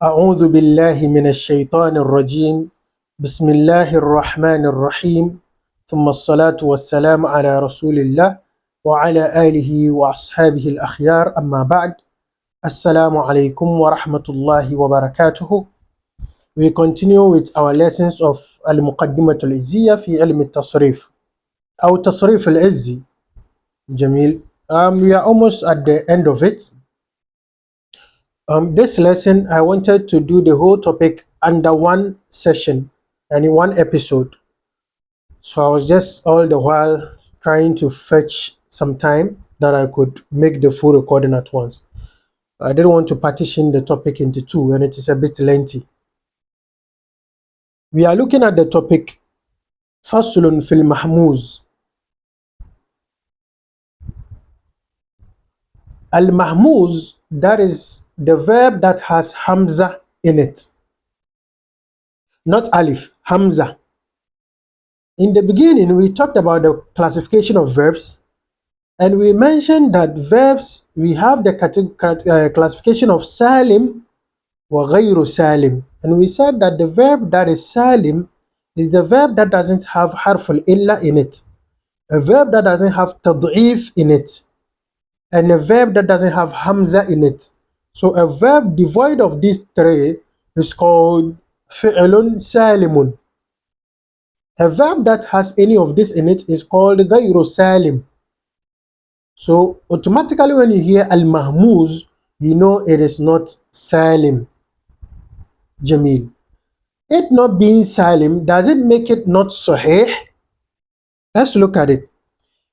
أعوذ بالله من الشيطان الرجيم بسم الله الرحمن الرحيم ثم الصلاة والسلام على رسول الله وعلى آله وأصحابه الأخيار أما بعد السلام عليكم ورحمة الله وبركاته. We continue with our lessons of المقدمة العزية في علم التصريف أو تصريف العزي. جميل. We are almost at the end of it. This lesson, I wanted to do the whole topic under one session and in one episode. So I was just all the while trying to fetch some time that I could make the full recording at once. I didn't want to partition the topic into two, and it is a bit lengthy. We are looking at the topic فصل في المهموز. Al-Mahmuz, that is the verb that has Hamza in it. Not Alif, Hamza. In the beginning, we talked about the classification of verbs, and we mentioned that verbs, we have the classification of Salim wa Ghayru Salim. And we said that the verb that is Salim is the verb that doesn't have harful illa in it, a verb that doesn't have tad'if in it, and a verb that doesn't have Hamza in it. So a verb devoid of these three is called fi'lun salimun. A verb that has any of this in it is called Ghayru Salim. So automatically when you hear Al-Mahmuz, you know it is not Salim. Jamil. It not being Salim, does it make it not Sahih? Let's look at it.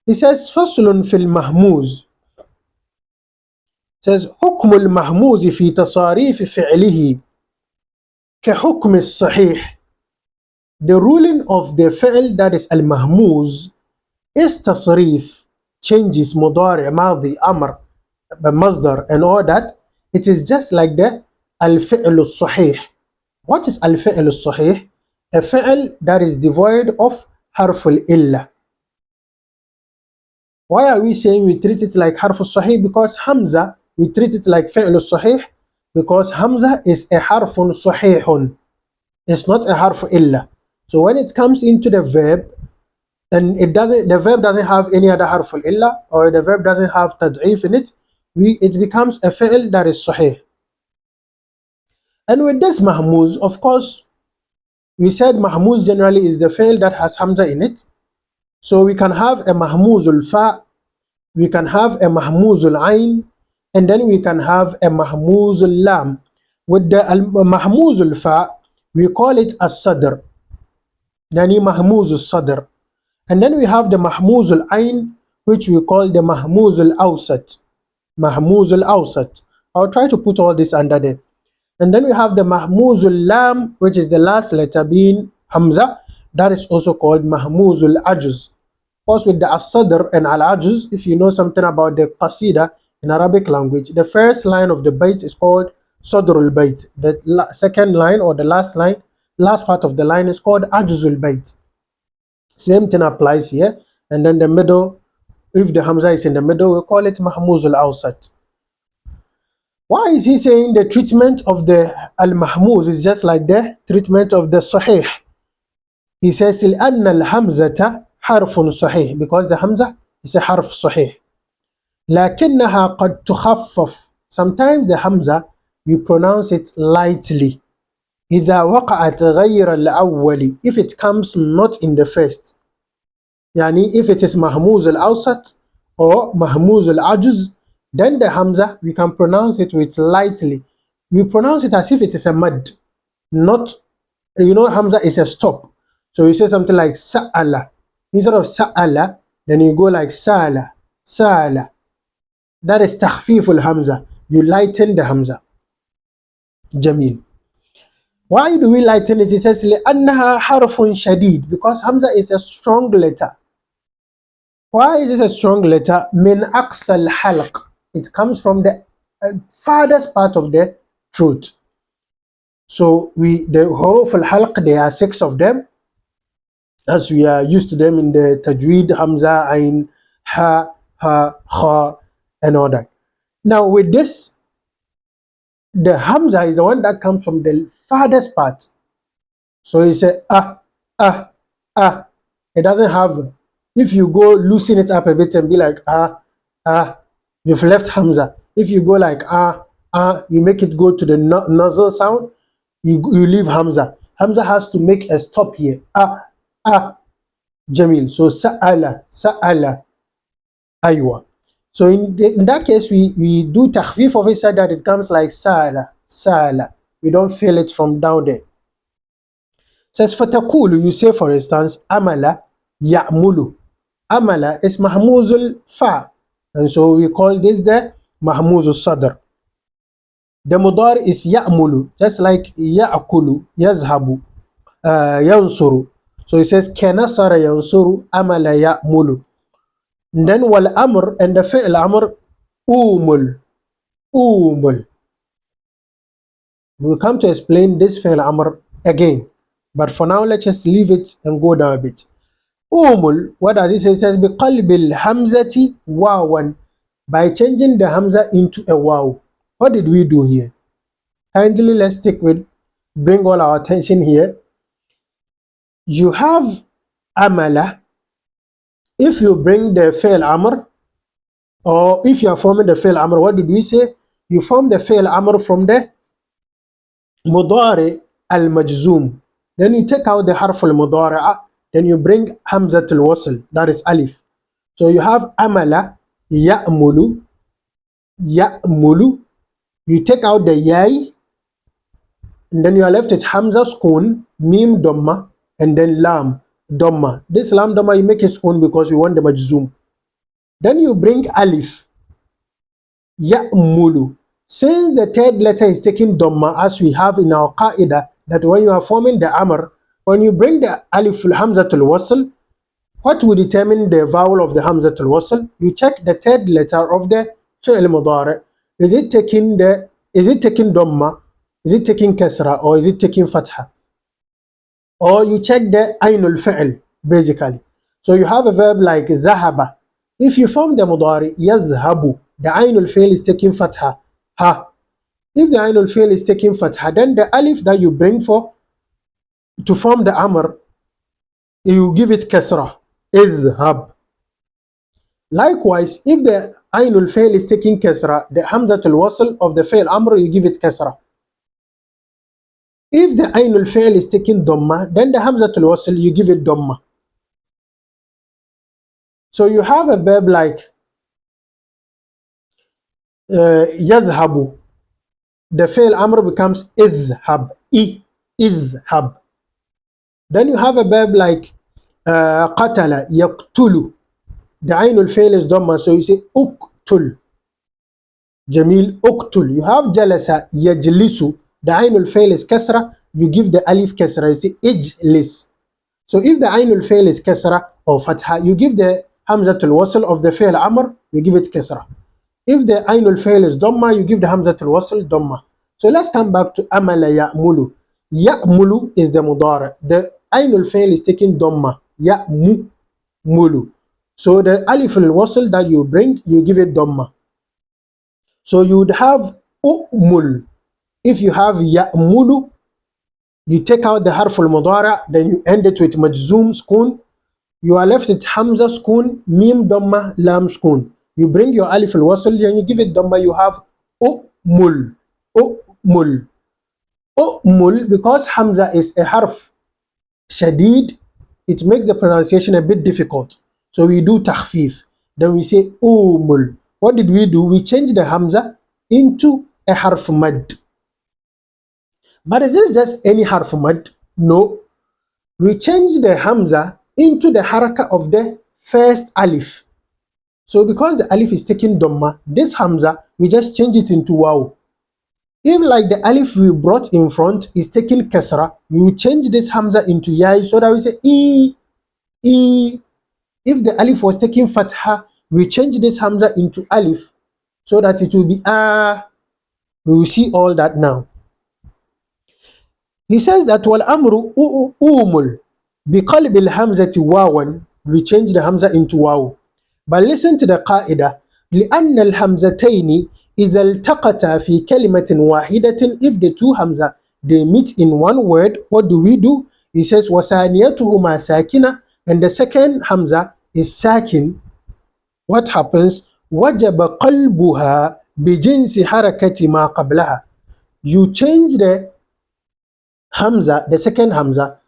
It says فصل في المهموز. It says حكم المهموز في تصاريف فعله كحكم الصحيح. The ruling of the fi'l that is al-mahmuz is tasrif, changes mudari, madi, amr, masdar and all that. It is just like the al-fi'l al-sahih. What is al-fi'l al-sahih? A fi'l that is devoid of harful illa. Why are we saying we treat it like harf al-sahih? Because Hamza, we treat it like fi'l al-sahih because Hamza is a harfun sahihun. It's not a harf illa. So when it comes into the verb, and the verb doesn't have any other harf illa, or the verb doesn't have tad'if in it, it becomes a fi'l that is sahih. And with this mahmuz, of course, we said mahmuz generally is the fi'l that has hamza in it. So we can have a mahmuzul fa, we can have a mahmuzul ayn, and then we can have a mahmuzul lam. With the mahmuzul fa, we call it as-sadr. Yani mahmuz al-sadr. And then we have the mahmuz al-ayn, which we call the mahmuz al-awsat. Mahmuz al-awsat. I'll try to put all this under there. And then we have the mahmuz al-lam, which is the last letter being hamza. That is also called mahmuz al-ajuz. Of course, with the as-sadr and al-ajuz, if you know something about the qasida in Arabic language, the first line of the bayt is called sadr al-bayt. The second line or the last part of the line is called ajuzul bayt. Same thing applies here. And then the middle, if the hamza is in the middle, we call it mahmuz al-awsat. Why is he saying the treatment of the al-mahmuz is just like the treatment of the sahih? He says لأن الهمزة حرف صحيح, because the hamza is a harf sahih. لكنها قد تخفف. Sometimes the hamza, we pronounce it lightly. إذا وقعت غير الأول, if it comes not in the first. يعني if it is mahmuz al-awsat or mahmuz al-ajuz, then the hamza, we can pronounce it with lightly. We pronounce it as if it is a mad, not, hamza is a stop. So we say something like sa'ala. Instead of sa'ala, then you go like sa'ala, sa'ala. That is takhfif al-hamza. You lighten the hamza. Jamil. Why do we lighten it? It says لأنها حرف شديد, because hamza is a strong letter. Why is this a strong letter? من أقصى الحلق. It comes from the farthest part of the throat. So the huruf al-halq, there are 6 of them, as we are used to them in the tajweed, hamza, ayn, ha, kha, and all that. Now with this, the hamza is the one that comes from the farthest part. So you say ah, ah, ah. It doesn't have, if you go loosen it up a bit and be like ah, ah, you've left hamza. If you go like ah, ah, you make it go to the nasal sound, you leave hamza. Hamza has to make a stop here. Ah, ah, Jamil. So sa'ala, sa'ala, aywa. So in that case, we do takhfif of it so that it comes like sa'ala, sa'ala. We don't feel it from down there. Says fatakulu, you say for instance, amala, ya'mulu. Amala is mahmuzul fa. And so we call this the mahmuzul sadr. The mudar is ya'mulu, just like ya'kulu, yazhabu, yansuru. So it says kanasara yansuru, amala ya'mulu. Then wal amr and the fi'l amr umul, umul. We will come to explain this fi'l amr again, but for now let's just leave it and go down a bit. Umul, what does it say? It says biqalbil hamzati wawan, by changing the hamza into a waw. What did we do here? Kindly let's stick with, bring all our attention here. You have amala. If you bring the fi'l amr, or if you are forming the fi'l amr, what did we say? You form the fi'l amr from the mudari al-majzoom. Then you take out the harf al-mudari'ah, then you bring hamzat al-wasl, that is alif. So you have amala, ya'mulu, ya'mulu. You take out the yai, and then you are left with hamza sukun, mim dhamma, and then lam dhamma. This lam dhamma you make it sukun because we want the majzoom. Then you bring alif, ya'mulu. Since the third letter is taking dhamma, as we have in our qaida, that when you are forming the amr, when you bring the alif hamzatul wasl, what will determine the vowel of the hamzatul wasl? You check the third letter of the fi'l mudari. Is it taking dhamma? Is it taking kasra, or is it taking fatha? Or you check the ainul fi'l basically. So you have a verb like zahaba. If you form the mudari yazhabu, the ainul fi'l is taking fatha. Ha. If the ainul fi'l is taking fatha, then the alif that you bring to form the amr, you give it kasra, idhhab. Likewise, if the ainul fi'l is taking kasra, the hamzatul wasl of the fi'l amr, you give it kasra. If the ainul fi'l is taking dhamma, then the hamzatul wasl, you give it dhamma. So you have a verb like yadhhabu. The fi'l amr becomes idhhab, idhhab. Then you have a verb like qatala, yaqtulu. The ainul fi'l is dhamma, so you say uqtul. Jamil, uqtul. You have jalasa, yajlisu. The ainul fi'l is kasra, you give the alif kasra, you say ijlis. So if the ainul fi'l is kasra or fatha, you give the hamzatul wasl of the fi'l amr, you give it kasra. If the ainul fi'l is dhamma, you give the hamzatul wasl dhamma. So let's come back to amala ya'mulu. Ya'mulu is the mudari. The ainul fi'l is taking dhamma. Ya'mulu. So the alif al-wasl that you bring, you give it dhamma. So you would have u'mul. If you have ya'mulu, you take out the harf al-mudari, then you end it with majzoom sukun. You are left with hamza sukun, mim dhamma, lam sukun. You bring your alif al-wasl and you give it dhamma, you have u'mul. U'mul. U'mul, because hamza is a harf shadid, it makes the pronunciation a bit difficult. So we do takhfif. Then we say umul. What did we do? We changed the hamza into a harf mad. But is this just any harf mad? No. We changed the hamza into the haraka of the first alif. So because the alif is taking dhamma, this hamza, we just change it into waw. If like the alif we brought in front is taking kasra, we will change this hamza into yai, so that we say e. If the alif was taking fatha, we change this hamza into alif, so that it will be ah. We will see all that now. He says that wal amru umul biqalbi al hamzati wawan, we change the hamza into waw. But listen to the qaida, لأن الهمزتين إذا التقتا في كلمة واحدة, if the two hamza they meet in one word, what do we do? He says وثانيتهما ساكنة, and the second hamza is sakin. What happens? وجب قلبها بجنس حركة ما قبلها. You change the hamza, the second hamza.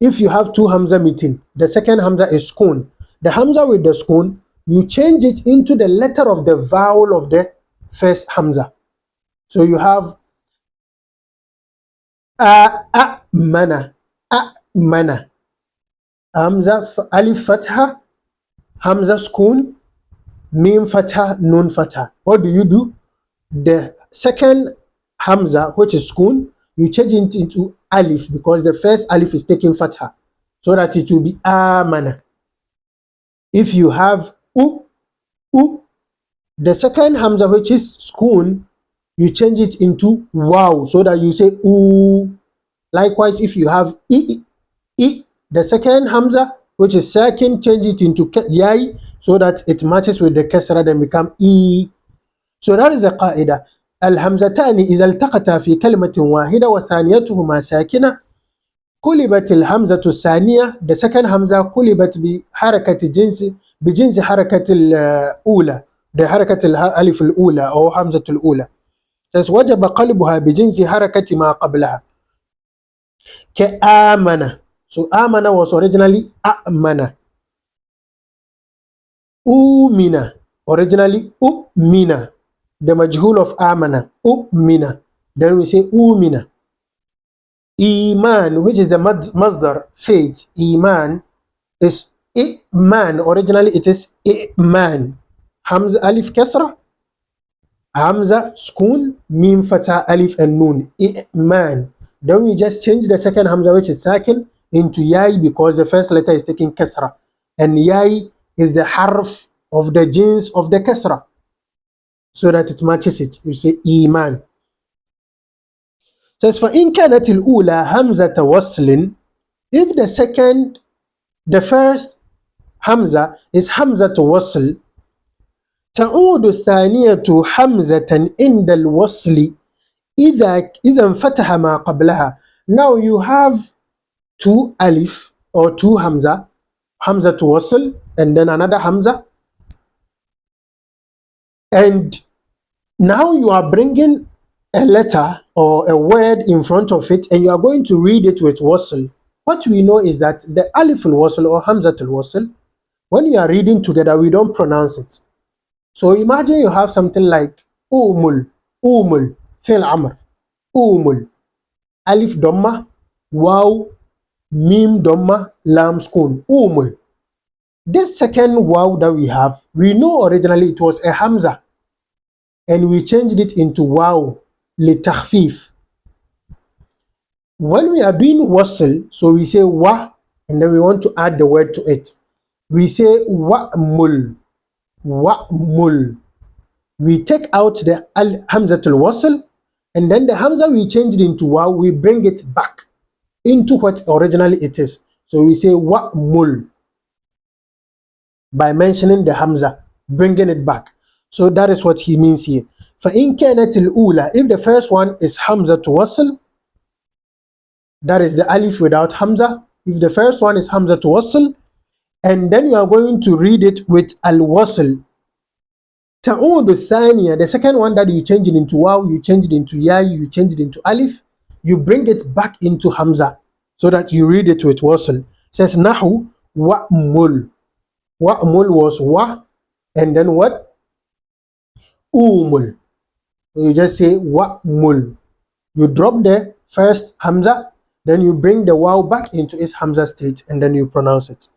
If you have two hamza meeting, the second hamza is sukun. The hamza with the sukun, you change it into the letter of the vowel of the first hamza. So you have mana, mana. Hamza alif fatha, hamza sukun, mim fatha, nun fatha. What do? The second hamza, which is sukun, you change it into alif because the first alif is taking fatha, so that it will be amana. If you have the second hamza, which is sukun, you change it into wow, so that you say oo. Likewise, if you have the second hamza, which is sakin, change it into yai, so that it matches with the kasra, then become e. So that is the qaida. الهمزتان إذا التقتا في كلمة واحدة وثانيتهما ساكنة قلبت الهمزة الثانية, the second hamza قلبت بجنس حركة الأولى, the حركة الألف الأولى أو همزة الأولى. وجب قلبها بجنس حركة ما قبلها. كآمنة. So آمنة was originally أأمنة. أؤمنة originally أؤمنة. The majhul of amana, u'mina. Then we say umina. Iman, which is the masdar, faith. Iman is iman. Originally it is iman. Hamza alif kasra, hamza sukun, mim fatha alif and nun. Iman. Then we just change the second hamza, which is sakin, into yai because the first letter is taking kasra. And yai is the harf of the jins of the kasra, so that it matches it. You say iman. It says فإن كانت الأولى همزة وصل, if the first hamza is همزة وصل, تعود الثانية همزة عند الوصل إذا انفتح ما قبلها. Now you have two alif or two hamza to wasl, and then another hamza, and now you are bringing a letter or a word in front of it, and you are going to read it with wasl. What we know is that the alif al-wasl or hamzat al-wasl, when you are reading together, we don't pronounce it. So imagine you have something like umul, fil amr, umul, alif dhamma, waw, mim dhamma, lam sukun, umul. This second waw that we have, we know originally it was a hamza, and we changed it into waw li takhfif. When we are doing wasl, so we say wa, and then we want to add the word to it. We say wa'mul, wa'mul. We take out the hamzatul wasl, and then the hamza we changed into waw, we bring it back into what originally it is. So we say wa'mul by mentioning the hamza, bringing it back. So that is what he means here. فَإِنْ كَانَتِ الْأُولَى, if the first one is hamza to wasl, that is the alif without hamza. If the first one is hamza to wasl, and then you are going to read it with al-wasl, ta'ud thaniya, the second one that you change it into waw, you change it into ya, you change it into alif, you bring it back into hamza so that you read it with wasl. It says nahu wa'mul. Wa'mul was wa, and then what? Umul. You just say wa'mul. You drop the first hamza, then you bring the waw back into its hamza state, and then you pronounce it.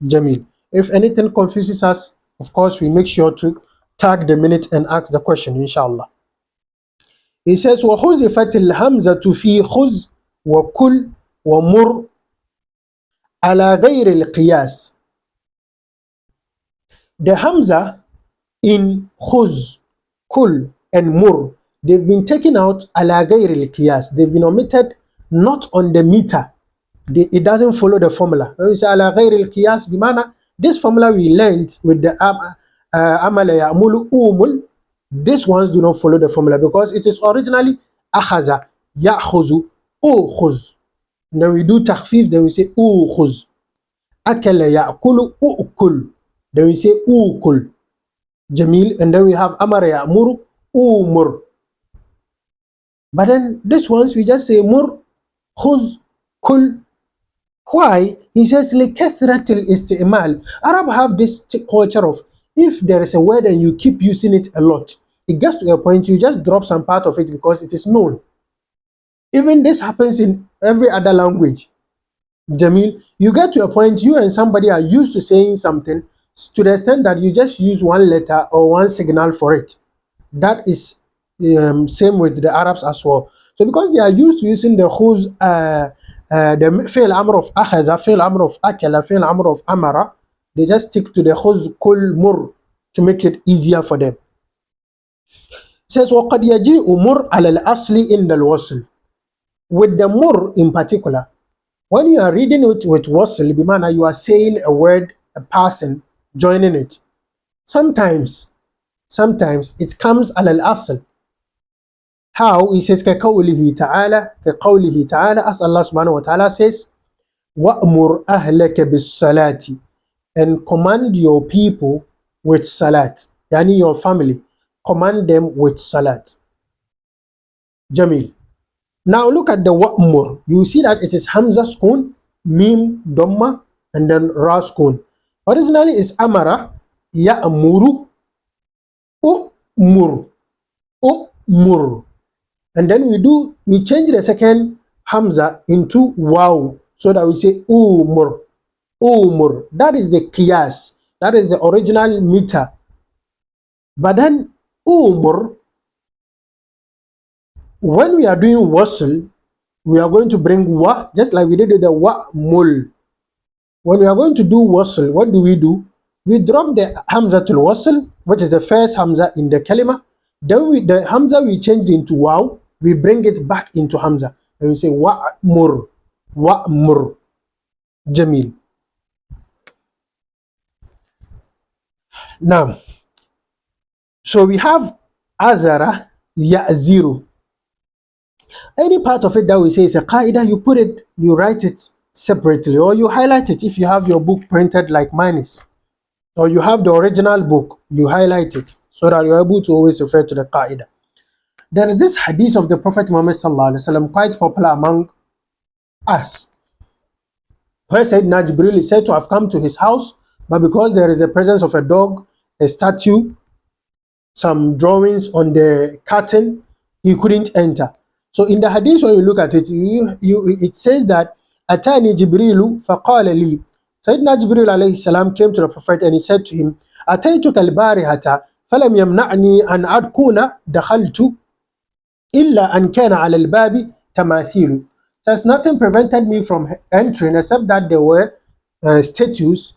Jamil. If anything confuses us, of course, we make sure to tag the minute and ask the question, inshallah. He says, وَحُذِفَتِ الْهَمْزَةُ فِي خُذْ وَكُلْ وَمُرْ عَلَى غَيْرِ الْقِيَاسِ. The hamza in khuz, kul, and mur, they've been taken out ala ghayr al-qiyas. They've been omitted not on the meter. It doesn't follow the formula. When we say ala ghayr al-qiyas, bimana, this formula we learned with the amala ya'mulu umul, These ones do not follow the formula because it is originally أخذ يأخذ أخذ. Then we do تخفيف, then we say أخذ. أكل يأكل أؤكل, then we say أوكل. Jamil, and then we have أمر يأمر أمر. But then this ones we just say مر خذ كل. Why? He says لكثرة الاستعمال. Arab have this culture of if there is a word and you keep using it a lot, it gets to a point you just drop some part of it because it is known. Even this happens in every other language. Jamil, you get to a point you and somebody are used to saying something to the extent that you just use one letter or one signal for it. That is same with the Arabs as well. So because they are used to using the khuz, the fi'l amr of akhaza, fi'l amr of akala, fi'l amr of amara, they just stick to the khuz kul mur to make it easier for them. It says وَقَدْ يَجِيءُ مُرْ عَلَى الْأَصْلِ إِنَّ الْوَصْلِ. With the mur in particular, when you are reading it with wasl, bimana you are saying a word, a person, joining it. Sometimes it comes على الأصل. How? He says كقوله تعالى, as Allah subhanahu wa ta'ala says, وَأْمُرْ أَهْلَكَ بِالصَّلَاةِ, and command your people with salat. Yani your family, command them with salat. Jamil. Now look at the wa'mur. You see that it is hamza sukun, mim dhamma, and then ra sukun. Originally it's amara, ya'muru, umur, umur. And then we change the second hamza into waw, so that we say umur, umur. That is the qiyas. That is the original meter. But then umur, when we are doing wasl, we are going to bring wa, just like we did with the wa mul. When we are going to do wasl, what do? We drop the hamza to wasl, which is the first hamza in the kalima. Then the hamza we changed into waw, we bring it back into hamza, and we say wa mur, jamil. Now, so we have azara, ya'ziru. Any part of it that we say is a qaida, you write it separately, or you highlight it if you have your book printed like mine is, or you have the original book, you highlight it so that you're able to always refer to the qaida. There is this hadith of the Prophet Muhammad sallallahu alaihi wasallam, quite popular among us, where Sayyidina Jibril is said to have come to his house, but because there is a presence of a dog, a statue, some drawings on the curtain, he couldn't enter. So in the hadith, when you look at it, it says that Atani Jibrilu faqala li. Sayyidina Jibril alayhi salam came to the Prophet and he said to him, Ataytuka al-barihata falam yamna'ni an adkuna dakhaltu illa an kana ala al-babi tamathilu. There's nothing prevented me from entering except that there were statues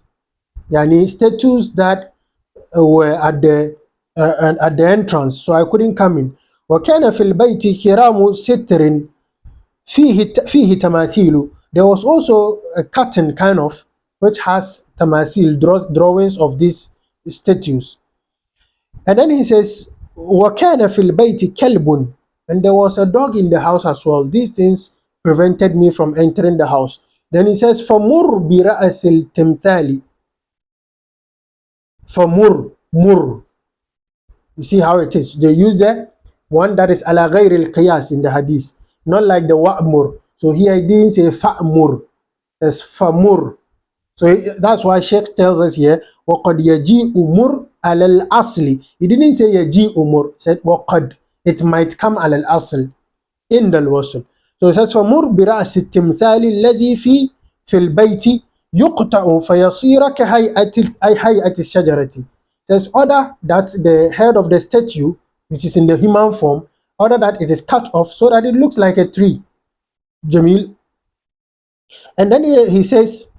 that were at the entrance, so I couldn't come in. وكان في البيت كرام ستر فيه تماثيل. There was also a curtain kind of which has tamasil, drawings of these statues. And then he says وكان في البيت كلب, and there was a dog in the house as well. These things prevented me from entering the house. Then he says فمر برأس التمثال. فمر mur. You see how it is. They use the one that is ala ghayr al-qiyas in the hadith, not like the wa'mur. So here he didn't say fa'mur, it's famur. So that's why Sheikh tells us here, وَقَدْ يَجِيءُ مُرْ عَلَى الْأَصْلِ. He didn't say يَجِيءُ مُرْ, he said وَقَدْ, it might come على الأصل in the wasl. So it says فَمُرْ بِرَأْسِ التِّمْثَالِ الَّذِي في البيت يُقْطَعُ فَيَصِيرَ كَهَيْئَةِ الشَّجَرَةِ. Says order that the head of the statue, which is in the human form, order that it is cut off so that it looks like a tree. Jamil. And then he says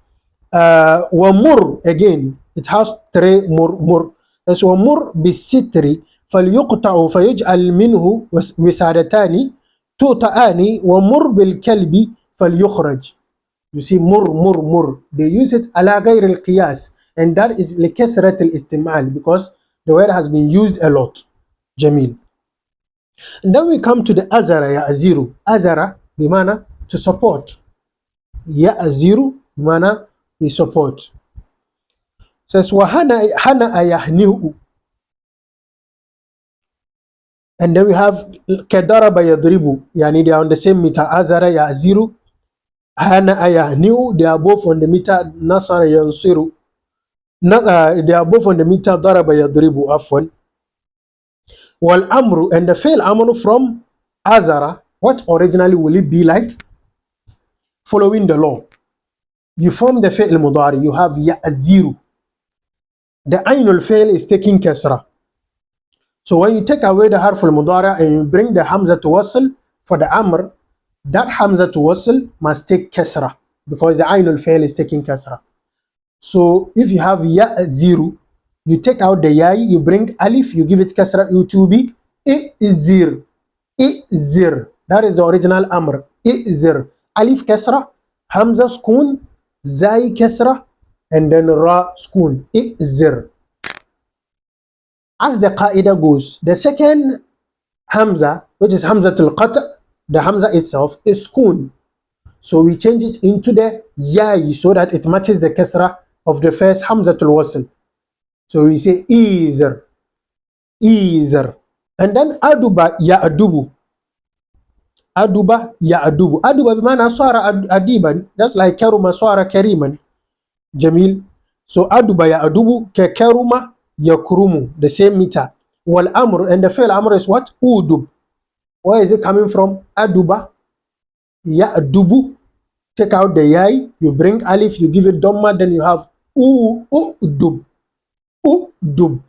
وَمُرْ, again it has three mur. That's وَمُرْ بِالسِّتْرِ فَلْيُقْطَعُ فَيُجْعَلْ مِنْهُ وِسَادَتَانِ تُوْتَآنِ وَمُرْ بِالْكَلْبِ فَلْيُخْرَجْ. You see mur. They use it ala ghayr al-qiyas, and that is لِكَثْرَةِ الْإِسْتِمْعَالِ, because the word has been used a lot. جميل. And then we come to the أزر يأزر. أزر بمعنى to support. يأزر بمعنى we support. Says وهنا يهنئ. And then we have كضرب يضرب. يعني they are on the same meter. أزر يأزر. هنا يهنئ. They are both on the meter. نصر ينصر. They are both on the meter. ضرب يضرب. عفوا. والأمر and the fail amr from أزر. What originally will it be like? Following the law. You form the fi'l mudari. You have يأزر. The ainul fail is taking kasra. So when you take away the harf al-mudari and you bring the hamza to wasl for the amr, that hamza to wasl must take kasra because the ainul fail is taking kasra. So if you have ya zero, you take out the ya, you bring alif, you give it kasra, it will be izir. Izir. That is the original amr. Izir. Alif kasra, hamza skun, zai kasra, and then ra skun. Izir. As the qaida goes, the second hamza, which is hamzatul qat', the hamza itself is skun. So we change it into the yai so that it matches the kasra of the first hamzatul wasl. So we say izr, izr. And then aduba ya'dubu. Aduba ya'dubu. Aduba bimana swara adiban, just like karuma swara kariman. Jamil. So aduba ya'dubu ke karuma yakrumu, the same meter. Wal amr, and the fail amr is what? Udub. Where is it coming from? Aduba ya'dubu. Take out the yai, you bring alif, you give it dhamma, then you have udub. Udub.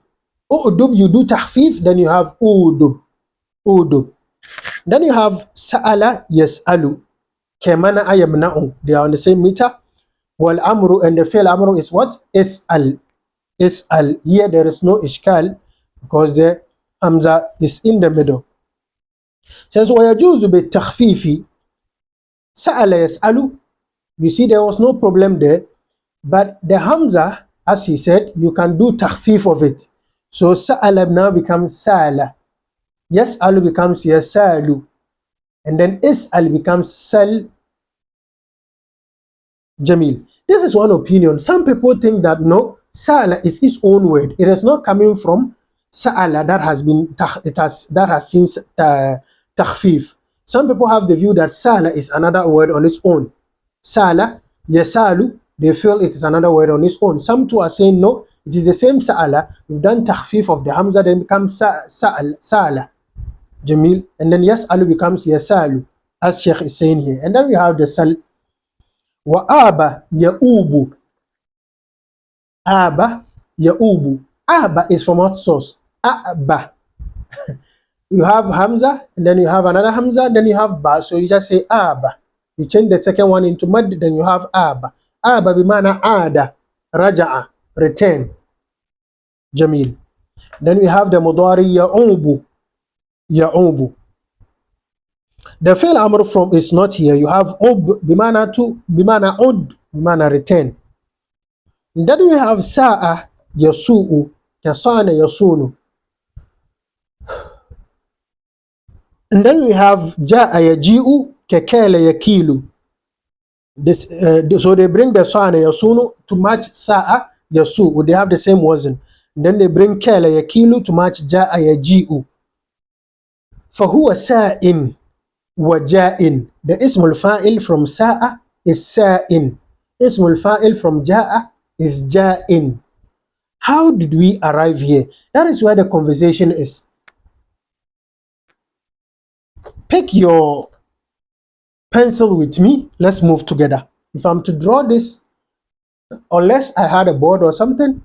Udub, you do tahfif, then you have udub. Udub. Then you have sa'ala yas'alu. Kemana ayamna'u. They are on the same meter. Wal amru, and the fail amru is what? Is'al. Is'al. Here there is no ishkal because the hamza is in the middle. Says وَيَجُوزُ بِالتَّخْفِيفِ. Sa'ala yas'alu. You see there was no problem there. But the hamza, as he said, you can do takhfif of it. So sa'ala now becomes sa'ala. Yas'alu becomes yasalu. And then is'al becomes sal. Jamil. This is one opinion. Some people think that no, sa'ala is its own word. It is not coming from sa'ala that has been that has since takhfif. Some people have the view that sa'ala is another word on its own. Sa'ala, yasalu, they feel it is another word on its own. Some too are saying no, it is the same sa'ala. We've done takhfif of the hamza, then becomes sa'ala. Jamil. And then yas'alu becomes yasalu, as Sheikh is saying here. And then we have the sal. Wa aba ya'ubu. Aba ya'ubu. Aba is from what source? Aba. You have hamza, and then you have another hamza, then you have ba. So you just say aba. You change the second one into mad, then you have aba. Aba bimana ada, raja'a, return. Jamil. Then we have the mudari ya'ubu. Ya'ubu. The fail amr from is not here. You have ub bimana to, bimana ud, bimana return. And then we have sa'a yasu'u, kasana yasunu. And then we have ja'a yaji'u, kekele yakilu. This so they bring the sa'a yasunu to match sa'a yasu'u. They have the same wazn. And then they bring kele yakilu to match ja'a yaji'u. فهو سائن وجائن. The ismul fa'il from sa'a is sa'in. Ismul fa'il from ja'a is ja'in. How did we arrive here? That is where the conversation is. Pick your pencil with me. Let's move together. If I'm to draw this, unless I had a board or something,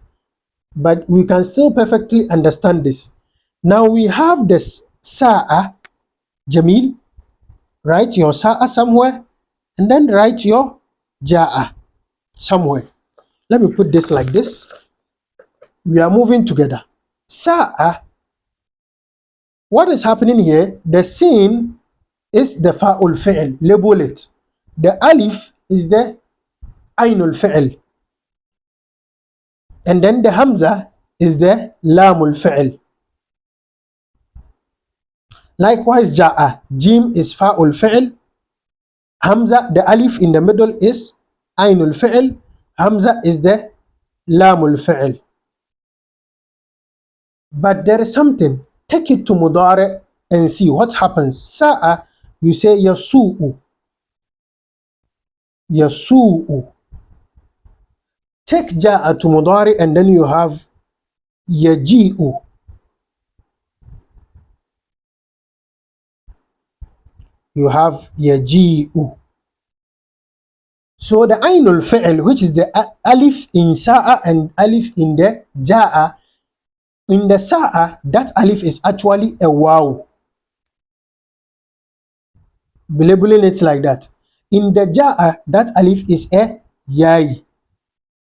but we can still perfectly understand this. Now we have this sa'a, Jamil. Write your sa'a somewhere, and then write your ja'a somewhere. Let me put this like this. We are moving together. Sa'a, what is happening here? The sin is the fa'ul fi'l. Label it. The alif is the ainul fi'l. And then the hamza is the lamul fi'l. Likewise, ja'a, jim is fa'ul fi'l, hamza, the alif in the middle is ainul fi'l, hamza is the lamul fi'l. But there is something. Take it to mudari and see what happens. Sa'a, you say yasu'u. Yasu'u. Take ja'a to mudari and then you have yaji'u. You have yaji'u. So the ainul fi'l, which is the alif in sa'a and alif in the ja'a, in the sa'a, that alif is actually a waw. Labeling it like that. In the ja'a, that alif is a yai.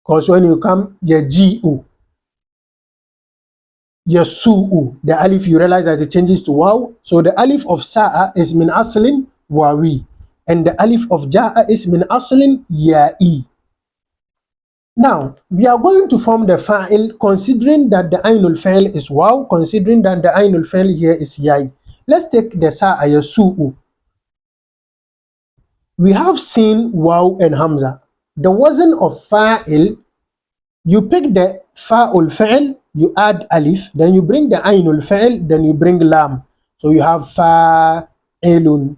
Because when you come yaji'u, yasu'u, the alif, you realize that it changes to waw. So the alif of sa'a is min aslin wawi, and the alif of ja'a is min aslin ya'i. Now, we are going to form the fa'il considering that the ainul fa'il is waw, considering that the ainul fa'il here is ya'i. Let's take the sa'a yasu'u. We have seen waw and hamza. The wazn of fa'il, you pick the fa'ul fa'il, you add alif, then you bring the ainul fa'il, then you bring lam. So you have fa'ilun.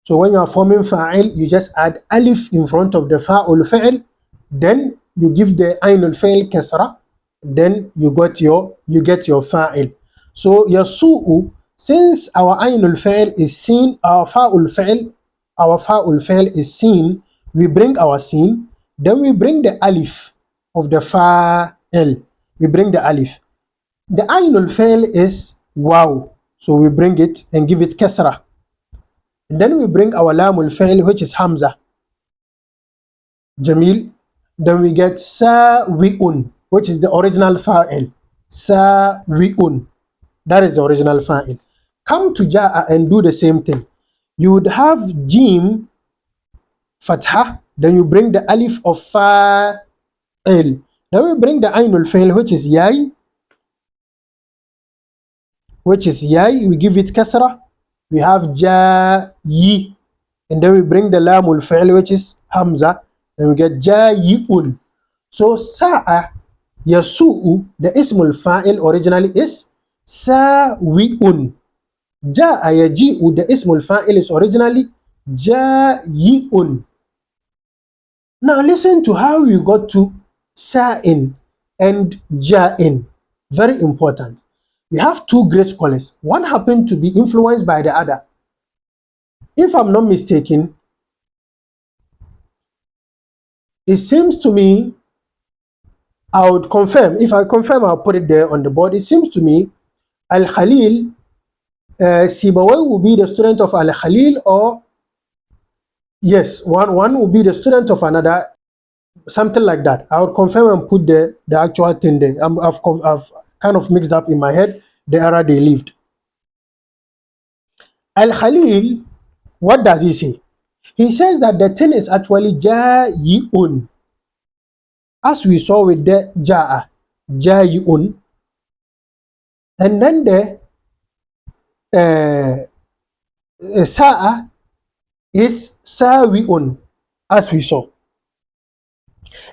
So when you are forming fa'il, you just add alif in front of the fa'ul fa'il, then you give the ainul fa'il kasra, then you get your fa'il. So yasu'u, since our ainul fa'il is seen, our fa'ul fa'il is seen, we bring our sin, then we bring the alif of the fa'il. We bring the alif. The ainul fa'il is waw, so we bring it and give it kasra. And then we bring our lamul fa'il, which is hamza. Jamil. Then we get sawi'un, which is the original fa'il. Sawi'un. That is the original fa'il. Come to ja'a and do the same thing. You would have jim, fatha, then you bring the alif of fa'il. Then we bring the ainul fa'il, which is yai. We give it kasra. We have jayi, and then we bring the lamul fa'il, which is hamza, and we get jayi'un. So sa'a yasu'u, the ismul fa'il originally is sawi'un. Ja'a yaji'u, the ismul fa'il is originally jayi'un. Now listen to how we got to sa'in and ja'in. Very important. We have two great scholars. One happened to be influenced by the other. If I'm not mistaken, it seems to me, I would confirm. If I confirm, I'll put it there on the board. It seems to me Al-Khalil, Sibawai will be the student of Al-Khalil, or yes, one will be the student of another, something like that. I would confirm and put the actual thing there. I've kind of mixed up in my head the era they lived. Al-Khalil, what does he say? He says that the thing is actually jayi'un. As we saw with the ja'a, jayi'un. And then the sa'a is sawi'un, as we saw.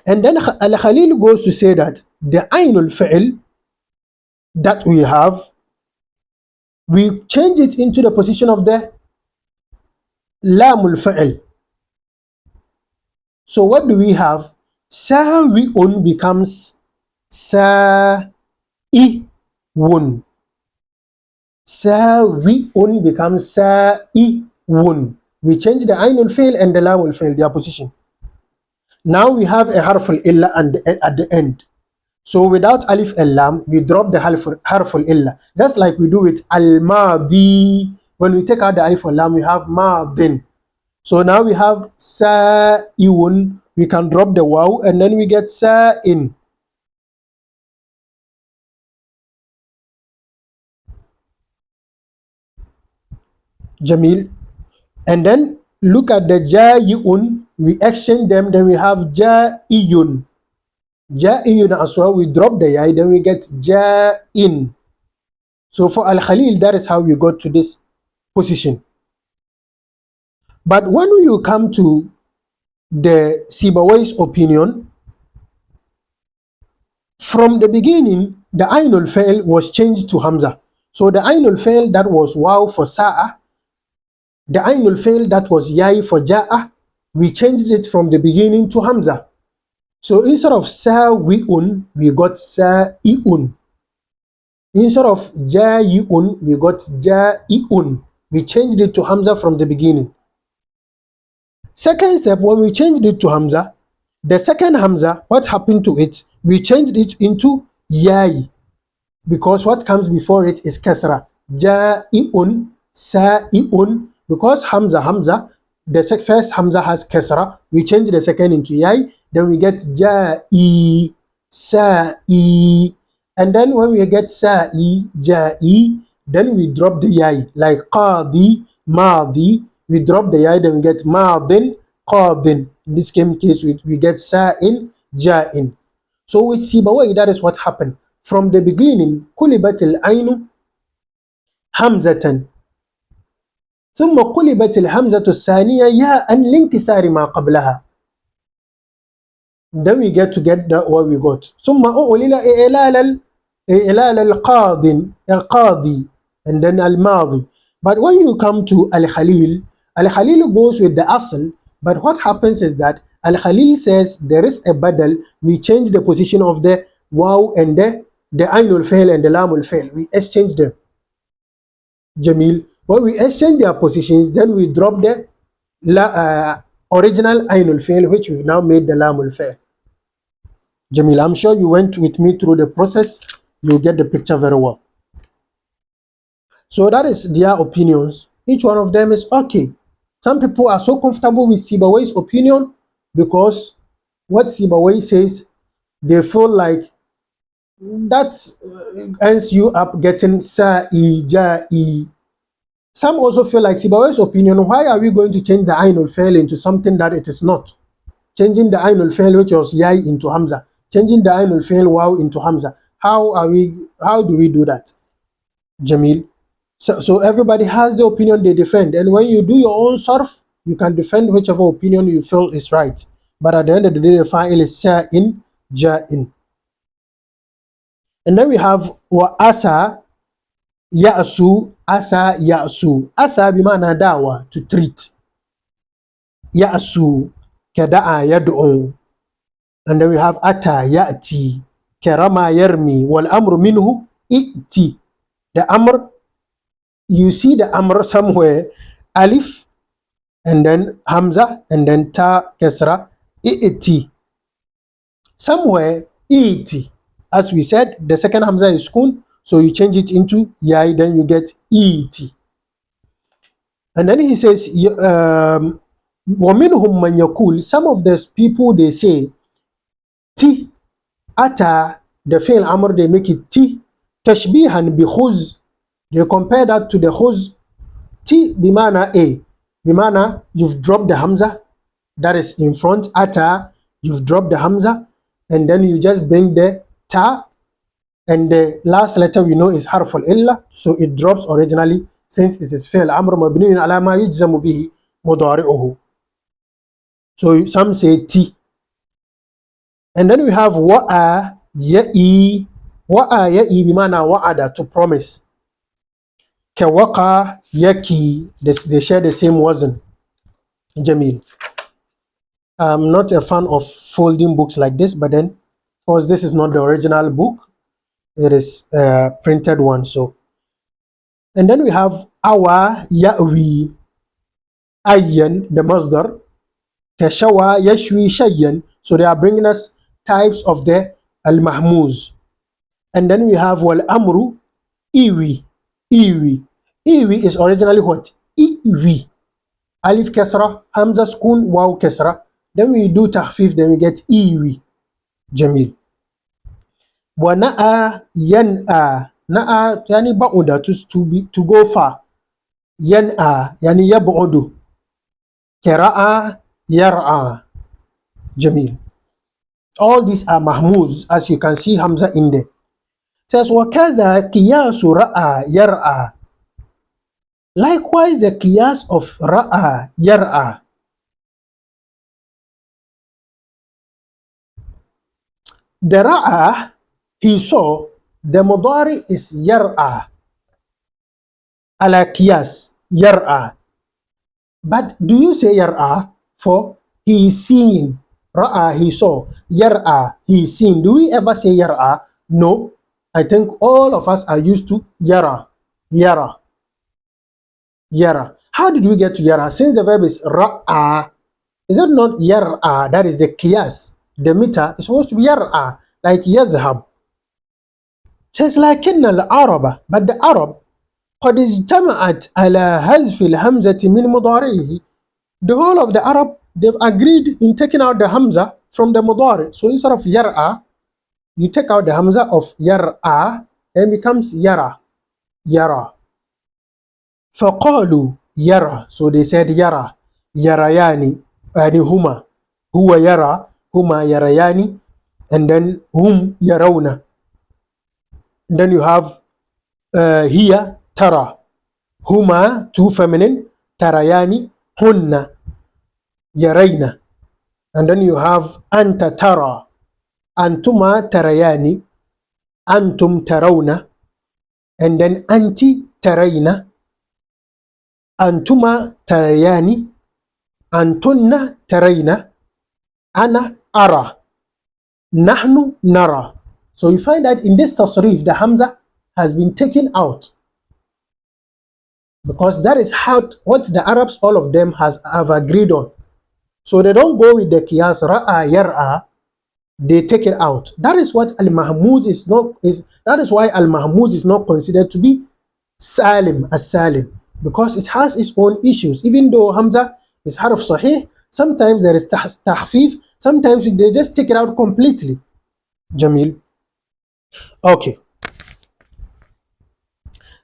And then Al-Khalil goes to say that the ainul fi'l that we have, we change it into the position of the lamul fi'l. So what do we have? Sawi'un becomes sa'i'un. Sawi'un becomes sa'i'un. We change the ainul fi'l and the lamul fi'l, their position. Now we have a harful illa at the end. So without alif and lam, we drop the harful illa. Just like we do with al-madi. When we take out the alif and lam, we have madin. So now we have sa'i'un. We can drop the waw and then we get sa'in. Jamil. And then look at the jayi'un. We exchange them, then we have ja'iyun. Ja'iyun as well, we drop the ya, then we get ja'in. So for Al-Khalil, that is how we got to this position. But when you come to the Sibawayh's opinion, from the beginning, the Ainul Fail was changed to Hamza. So the Ainul Fail that was Waw for Sa'a, the Ainul Fail that was Yai for Ja'a, we changed it from the beginning to Hamza. So instead of Sawi'un, we got Sa'i'un. Instead of Ja'i'un, we got Ja'i'un. We changed it to Hamza from the beginning. Second step, when we changed it to Hamza, the second Hamza, what happened to it? We changed it into Yai, because what comes before it is Kasra. Ja'i'un, Sa'i'un. Because Hamza, the first Hamza has Kasra, we change the second into Yai, then we get Ja'i, Sa'i. And then when we get Sa'i, Ja'i, then we drop the Yai, like Qadi, Madi. We drop the Yai, then we get Madin, Qadin. In this case, we get Sa'in, Ja'in. So with Sibawayh, that is what happened. From the beginning, قلبت العين همزة ثم قلبت الهمزة الثانية ياء لانكسار ما قبلها. Then we get what we got. ثم أعلل إعلال القاضي and then الماضي. But when you come to Al-Khalil, Al-Khalil goes with the asl, but what happens is that Al-Khalil says there is a badal, we change the position of the waw and the ainul fail and the lamul fail. We exchange them. Jamil. When we exchange their positions, then we drop the original ainul fail, which we've now made the lamul fail. Jamil, I'm sure you went with me through the process. You'll get the picture very well. So that is their opinions. Each one of them is okay. Some people are so comfortable with Sibawayh's opinion because what Sibawayh says, they feel like that ends you up getting Sa'i, Ja'i. Some also feel like Sibawayh's opinion, why are we going to change the Ainul Fail into something that it is not? Changing the Ainul Fail, which was Yai, into Hamza. Changing the Ainul Fail, Waw, into Hamza. How do we do that? Jamil. So everybody has the opinion they defend, and when you do your own sarf, you can defend whichever opinion you feel is right. But at the end of the day, the fa'il is sa'in, ja'in. And then we have wa asa ya'su, asa ya'su. Asa bimana dawa, to treat. Ya'su, kada'a yad'u. And then we have ata ya'ti, karama yarmi, wal amru minhu i'ti. The amr, you see the amr somewhere, alif, and then hamza, and then ta, kasra, i'ti. Somewhere, i'ti. As we said, the second hamza is skun, so you change it into yai, then you get i'ti. And then he says, وَمِنْهُمْ مَنْ يَقُولُ, some of the people, they say, ti, ata, the fi'l amr, they make it ti, tashbihan bi khuz. They compare that to the khuz. Ti bimana a, bimana you've dropped the hamza that is in front. Ata, you've dropped the hamza, and then you just bring the ta, and the last letter we know is harf al-illa, so it drops originally since it is fi'l amr mabniun ala ma yujzamu bihi mudari'uhu. So some say ti. And then we have wa'a ya'i. Wa'a ya'i bimana wa'ada, to promise. Kawaka yaki, they share the same wazn. Jamil. I'm not a fan of folding books like this, but then, of course, this is not the original book. It is a printed one. So, and then we have awa ya'wi, ayyan, the masdar. Kashawa yashwi shayyan. So they are bringing us types of the al-mahmuz. And then we have wal amru iwi. Iwi. Iwi is originally what? Iwi. Alif kasra, hamza skun, waw kasra. Then we do takhfif, then we get iwi. Jamil. Wa na'a yan'a. Na'a yani ba'uda, to go far. Yan'a yani yab'udu. Kira'a yar'a. Jamil. All these are mahmuz, as you can see hamza in there. says وَكَذَا قِيَاسُ رَأَى يَرْأَى. Likewise the qiyas of ra'a, yar'a. The ra'a, he saw, the mudari is yar'a. Ala qiyas, yar'a. But do you say yar'a for he is seeing? Ra'a, he saw. Yar'a, he is seeing. Do we ever say yar'a? No. I think all of us are used to yara. Yara. Yara. How did we get to yara? Since the verb is ra'a, is it not yar'a? That is the qiyas. The meter is supposed to be yar'a, like yazhab. Says لكن العرب, but the Arab قد اجتمعت على حذف الهمزة من مضارعه. The whole of the Arab, they've agreed in taking out the hamza from the mudari. So instead of yar'a, you take out the hamza of yar'a and it becomes yara. Yara. فقالوا yara. So they said yara. Yarayani. And huma. Huwa yara. Huma yarayani. And then hum yarawna. And then you have hiya tara. Huma, two feminine. Tarayani. Hunna. Yarayna. And then you have anta tara. Antuma tarayani. Antum tarawna. And then anti tarayna. Antuma tarayani. Antunna tarayna. Ana ara. Nahnu nara. So you find that in this tasrif, the hamza has been taken out. Because that is what the Arabs, all of them, have agreed on. So they don't go with the qiyas ra'a yar'a, they take it out. That is what al-mahmuz that is why al-mahmuz is not considered to be salim as-salim, because it has its own issues. Even though hamza is harf sahih, sometimes there is tahfif, sometimes they just take it out completely. Jamil. Okay.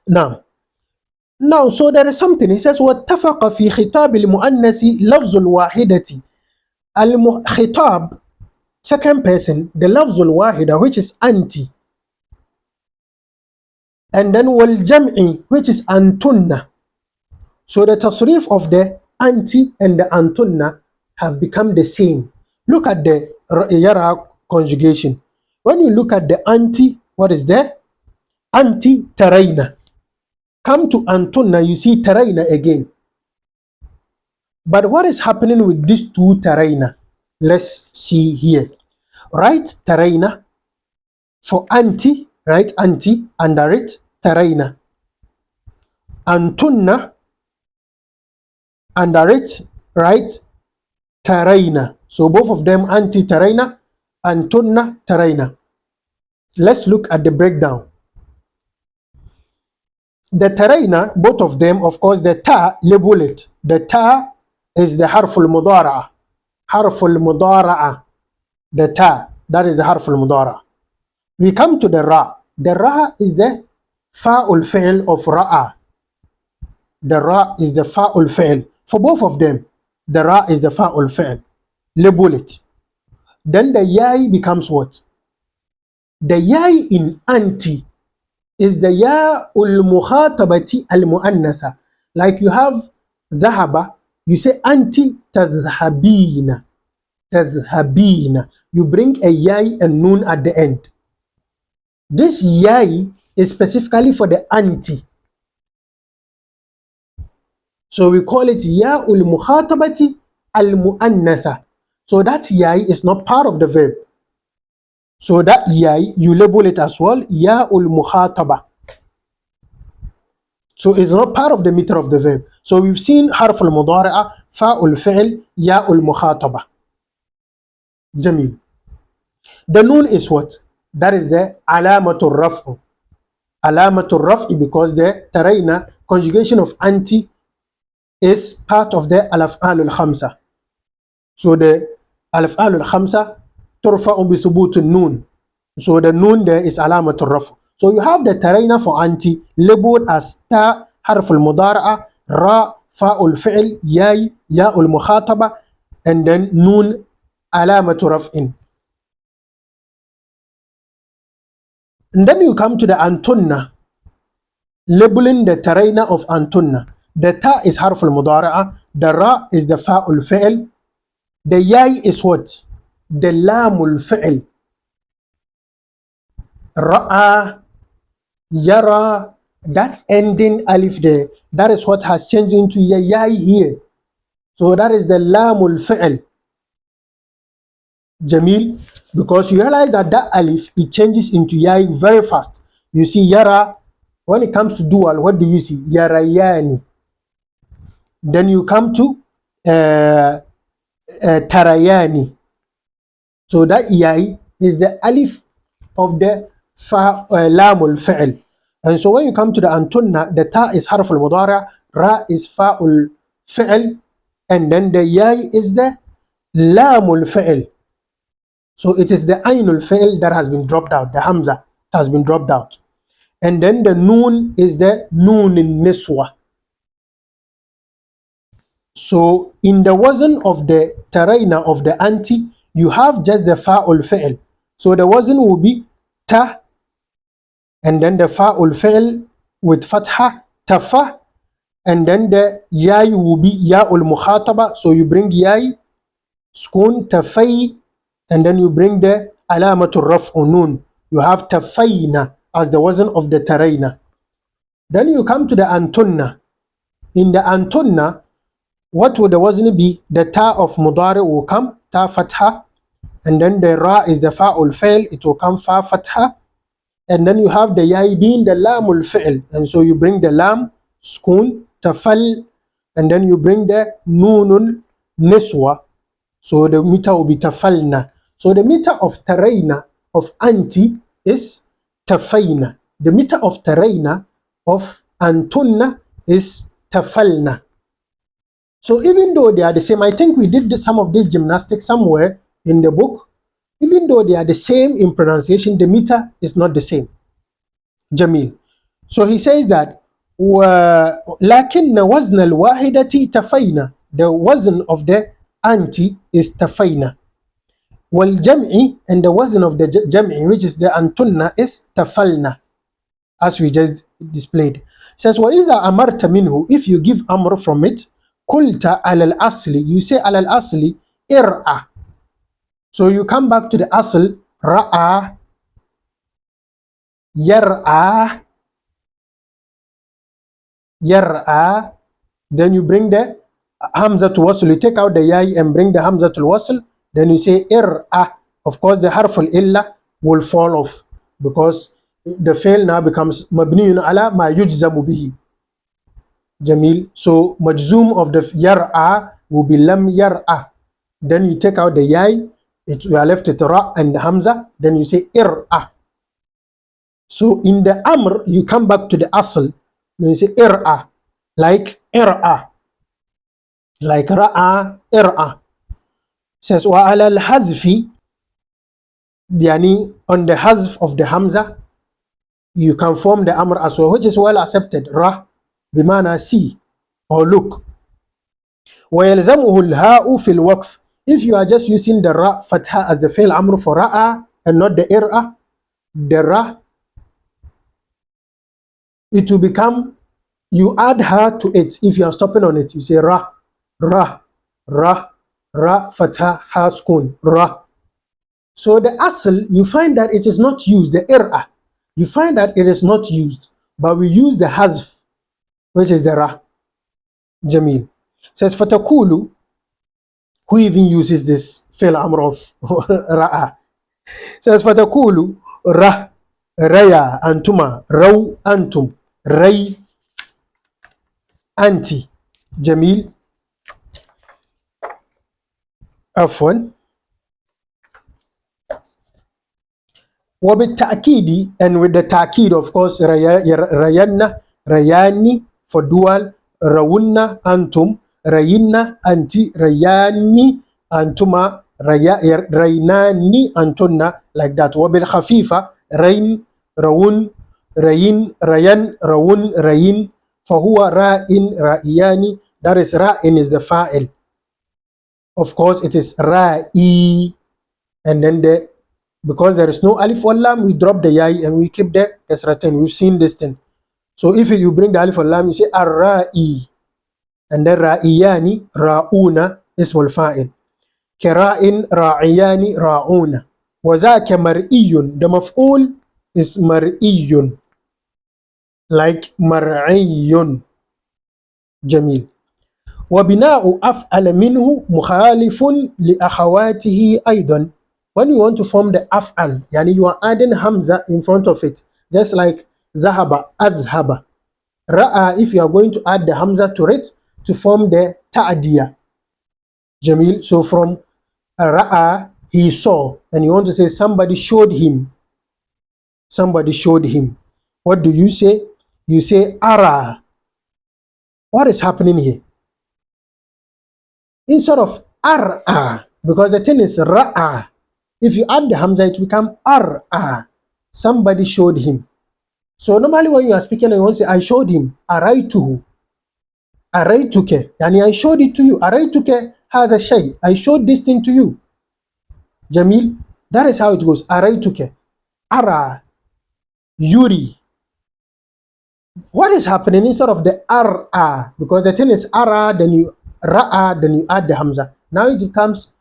Now, so there is something. He says, وَاتَّفَقَ فِي خِطَابِ الْمُؤَنَّسِ لَفْظُ الْوَاحِدَةِ. Al-khitab, second person, the lafz al-wahida, which is anti. And then wal-jam'i, which is antunna. So the tasrif of the anti and the antunna have become the same. Look at the yara conjugation. When you look at the anti, what is there? Anti tarayna. Come to antunna, you see tarayna again. But what is happening with these two tarayna? Let's see here. Right tarayna for anti, right anti, under it tarayna. Antunna, under it, right tarayna. So both of them anti tarayna, antunna tarayna. Let's look at the breakdown. The tarayna, both of them, of course, the ta, label it. The ta is the harful mudara'a. Harful mudara'a. The ta, that is the harful mudara'a. We come to the ra. The ra is the fa'ul fi'l of ra'a. The ra is the fa'ul fi'l. For both of them, the ra is the fa'ul fi'l. Label it. Then the yai becomes what? The yai in anti is the ya'ul mukhatabati al-mu'annasa. Like you have zahaba, you say anti tadhhabina. Tadhhabina. You bring a yai and noon at the end. This yai is specifically for the anti. So we call it ya'ul mukhatabati al-mu'annasa. So that yai is not part of the verb. So that yai, you label it as well, ya'ul mukhataba. So it's not part of the meter of the verb. So we've seen harf al-mudari'a, fa'ul fi'l, ya'ul mukhataba. Jamil. The noon is what? That is the alamatul raf'u. Alamatul raf'i, because the tarayna, conjugation of anti, is part of the al-af'al al-khamsa. So the al-af'al al-khamsa turfa'u bi thubut al-noon. So the noon there is alamatul raf'u. So you have the tarayna for anti labeled as ta, harf al-mudara'a, ra, fa'ul fi'l, yai, ya'ul mukhataba, and then noon, alamatu raf'in. And then you come to the antunna, labeling the terrain of antunna. The ta is harf al-mudara'a, the ra is the fa'ul fi'l, the yai is what? The lamul fi'l. Ra'a, yara, that ending alif there, that is what has changed into yai here. So that is the lamul fi'l. Jamil, because you realize that that alif, it changes into yai very fast. You see yara, when it comes to dual, what do you see? Yarayani. Then you come to tarayani. So that yai is the alif of the lamul fi'l. And so when you come to the antunna, the ta is harf al-mudara', ra is fa'ul fi'l, and then the yai is the lamul fi'l. So it is the ainul fi'l that has been dropped out, the hamza has been dropped out. And then the noon is the noon in niswa. So in the wazn of the taraina of the anti, you have just the fa'ul fi'l. So the wazn will be ta, and then the fa'ul fi'l with fatha, tafa, and then the yai will be ya'ul mukhataba. So you bring yai, skun, tafay, and then you bring the alamatul raf'u nun. You have tafayna as the wazn of the taraina. Then you come to the antunna. In the antunna, what would the wazn be? The ta of mudari will come, ta fatha, and then the ra is the fa'ul fi'l, it will come fa fatha, and then you have the yai being the lamul fi'l, and so you bring the lam, skun, tafal, and then you bring the nunul niswa, so the meter will be tafalna. So the meter of taraina of anti is tafayna. The meter of taraina of antunna is tafalna. So even though they are the same, I think we did some of this gymnastics somewhere in the book. Even though they are the same in pronunciation, the meter is not the same. Jamil. So he says that لكن وزن الواحدة تفينا. The wazn of the anti is tafayna. والجمع, and the wazn of the jam'i, which is the antunna, is tafalna, as we just displayed. Says وإذا أمرت منه, if you give amr from it, قلت على الأصل, you say على الأصل إرأى. So you come back to the asl, ra'a, yar'a, yar'a, then you bring the hamza to wasl, you take out the yai and bring the hamza to wasl, then you say ir'a. Of course the harf al-illa will fall off because the fail now becomes mabniyun ala ma yujzamu bihi. Jamil. So majzoom of the yar'a will be lam yar'a. Then you take out the yai, we are left with ra and hamza, then you say ir'a. So in the amr, you come back to the asl, then you say ir'a, like ir'a, like ra'a, ir'a. Says wa ala al-hazfi, yani on the hazf of the hamza, you can form the amr as well, which is well accepted. Ra, bimana see or look. Wa yalzamuhu al-ha'u fil waqf. If you are just using the ra fatha as the fail amr for ra'a and not the ir'a, the ra, it will become, you add ha to it. If you are stopping on it, you say ra, ra, ra, ra, fatha, ha, skun, ra. So the asl, you find that it is not used, the ir'a, you find that it is not used, but we use the hazf, which is the ra. Jamil. Says fatakulu, who even uses this fail amr of ra'a? Says fatakulu, ra, raya, antuma, raw, antum, ray, anti. Jamil. Afwan. وبالتأكيد, and with the ta'kid, of course, rayanna, rayani for dual, rawunna, antum, rayinna, anti, rayani, antuma, raynani, antunna, like that. وبالخفيفة, rain, rawun, rayin, rayan, rawun, rayin, فهو ra'in, ra'iyani, that is ra'in is the fa'il. Of course, it is ra'i, and then the Because there is no alif or lam, we drop the yai and we keep the kasratain. We've seen this thing. So if you bring the alif or lam, you say ar-ra'i, and then ra'iyani, ra'una, ismul fa'il. Kira'in, ra'iyani, ra'una. وذاك مرئي, the maf'ul is مرئي, like مرعي. جميل. وبناء أفعل منه مخالف لأخواته أيضا. When you want to form the af'al, yani you are adding hamza in front of it, just like zahaba, azhaba. Ra'a, if you are going to add the hamza to it to form the ta'diyah. Jamil. So from ra'a, he saw, and you want to say somebody showed him. Somebody showed him. What do you say? You say ara. What is happening here? Instead of ar'a, because the thing is ra'a. If you add the hamza, it becomes ar'a. Somebody showed him. So normally when you are speaking and you want to say, I showed him, araituhu, araituke, yani I showed it to you, araituke has a shay, I showed this thing to you. Jamil, that is how it goes. Araituke, ara, yuri. What is happening instead of the ara? Because the thing is ara, then you ra'a, then you add the hamza. Now it becomes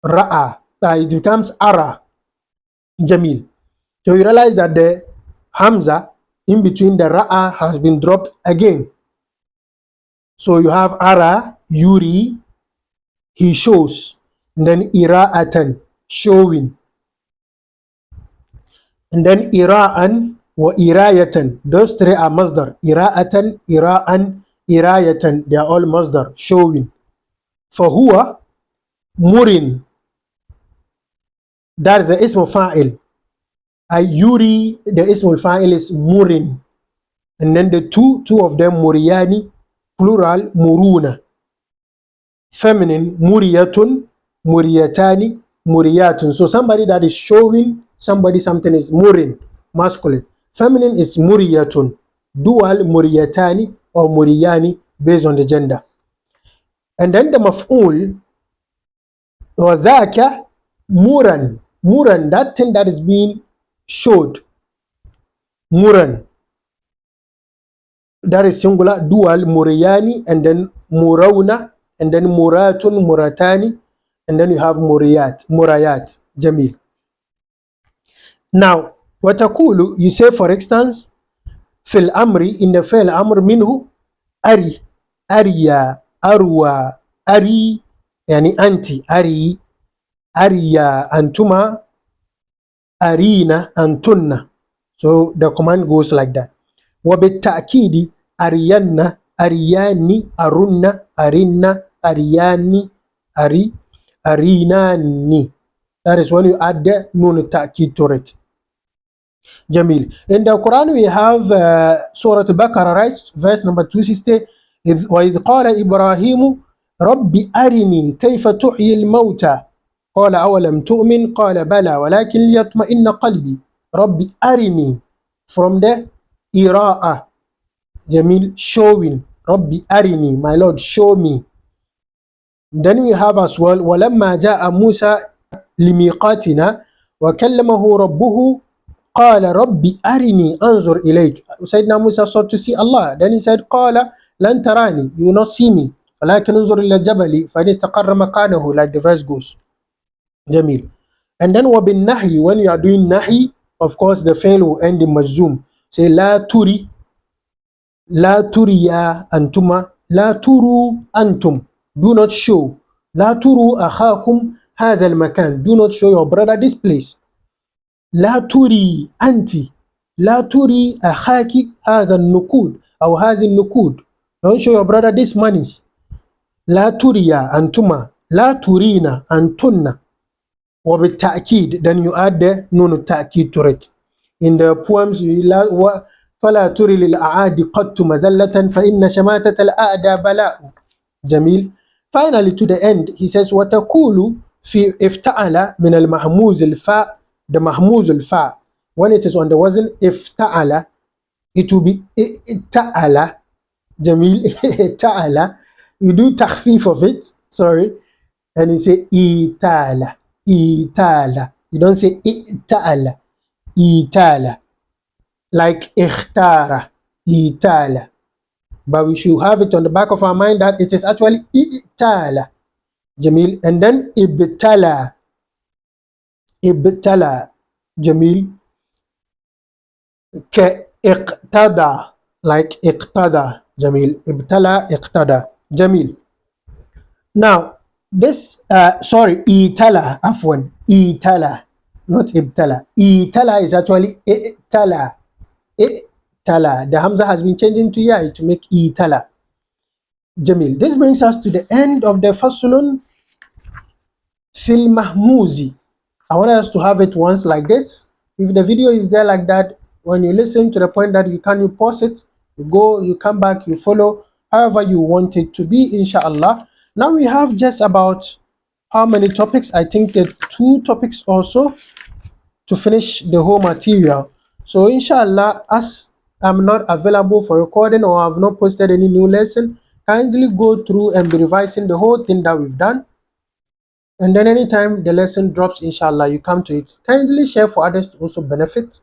ra'a, it becomes ara. Jamil. So you realize that the hamza in between the ra'a has been dropped again. So you have ara, yuri, he shows, and then ira'atan, showing, and then ira'an wa irayatan. Those three are masdar. Ira'atan, ira'an, irayatan, they are all masdar, showing. Fahuwa murin, that is the ism fa'il. Yuri, the ism fa'il is murin, and then the two of them, muriyani, plural, muruna. Feminine, muriyatun, muriyatani, muriyatun. So somebody that is showing somebody something is murin, masculine. Feminine is muriyatun, dual, muriyatani or muriyani, based on the gender. And then the maf'ul, وَذَاكَ muran. Muran, that thing that is being showed. Muran. That is singular, dual, muriyani, and then murawna, and then muratun, muratani, and then you have murayat, jamil. Now, watakulu, you say for instance, fil amri, in the fil amr minhu, ari, ariya, arwa, ari, yani anti, ari, ariya, antuma, arina, antunna. So the command goes like that. وبالتأكيد أرينا أرياني أرنا أرنا أرياني أري أريناني. That is when you add the nun ta'kid to it. Jamil. In the Quran we have Surah Al-Baqarah, right? Verse number 260. وإذ قال إبراهيم رب أرني كيف تحيي الموتى قال أولم تؤمن قال بلى ولكن ليطمئن قلبي رب أرني. From the Ira'a, Jamil, showing. Rabbi arini, my Lord, show me. Then we have as well, وَلَمَّا جَاءَ مُوسَى لِمِيقَاتِنَا وَكَلَّمَهُ رَبُّهُ قَالَ رَبِّ أَرِنِي أَنْظُرْ إِلَيْكَ. Sayyidina Musa sought to see Allah. Then he said, قَالَ لَن تَرَانِي, you will not see me. وَلَكِنْ أَنْظُرْ إِلَى الْجَبَلِ فَإِنِ اسْتَقَرَّ مَكَانَهُ, like the verse goes. Jamil. And then وَبِالنَّهْيِ, when you are doing nahi, of course the fail will end in majzoom. Say la turi, la turiya antuma, la turu antum, do not show. La turu akhakum hadha al-makan, do not show your brother this place. La turi anti, la turi akhaki hadha al-nukud, or hadhi al-nukud, don't show your brother this monies. La turiya antuma, la turina antunna. وبالتأكيد, then you add the nun al-ta'kid to it. In the poems, فلا تري للأعادي قدت مذلة فإن شماتة الأعدى بلاء. جميل. Finally to the end he says وتقول في افتعل من المهموز الفاء, the mahmuz الفاء, when it is on the wazn افتعل, it will be ta'ala. Jamil. Ta'ala, you do takhfif of it, sorry, and you say itala, itala, You don't say i'tala, itala, like ikhtara, itala. But we should have it on the back of our mind that it is actually i'tala. Jamil. And then ibtala, ibtala, Jamil. كاقتدى, like اقتدى, Jamil. Ibtala, iqtada, Jamil. Now, this, sorry, itala, afwan, itala, not ibtala. Itala is actually itala, itala. The Hamza has been changed into ya to make itala. Jamil. This brings us to the end of the fasulun fil mahmuzi. I want us to have it once like this. If the video is there like that, when you listen to the point that you pause it, you go, you come back, you follow, however you want it to be, inshallah. Now we have just about how many topics? I think that 2 topics also to finish the whole material. So inshallah, as I'm not available for recording or I've not posted any new lesson, kindly go through and be revising the whole thing that we've done. And then anytime the lesson drops, inshallah, you come to it. Kindly share for others to also benefit.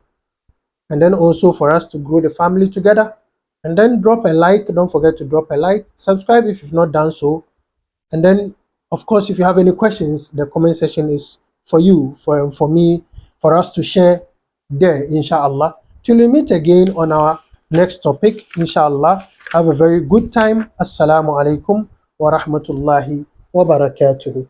And then also for us to grow the family together. And then drop a like. Don't forget to drop a like. Subscribe if you've not done so. And then, of course, if you have any questions, the comment section is for you, for me, for us to share there, inshallah. Till we meet again on our next topic, inshallah. Have a very good time. Assalamu alaikum wa rahmatullahi wa barakatuhu.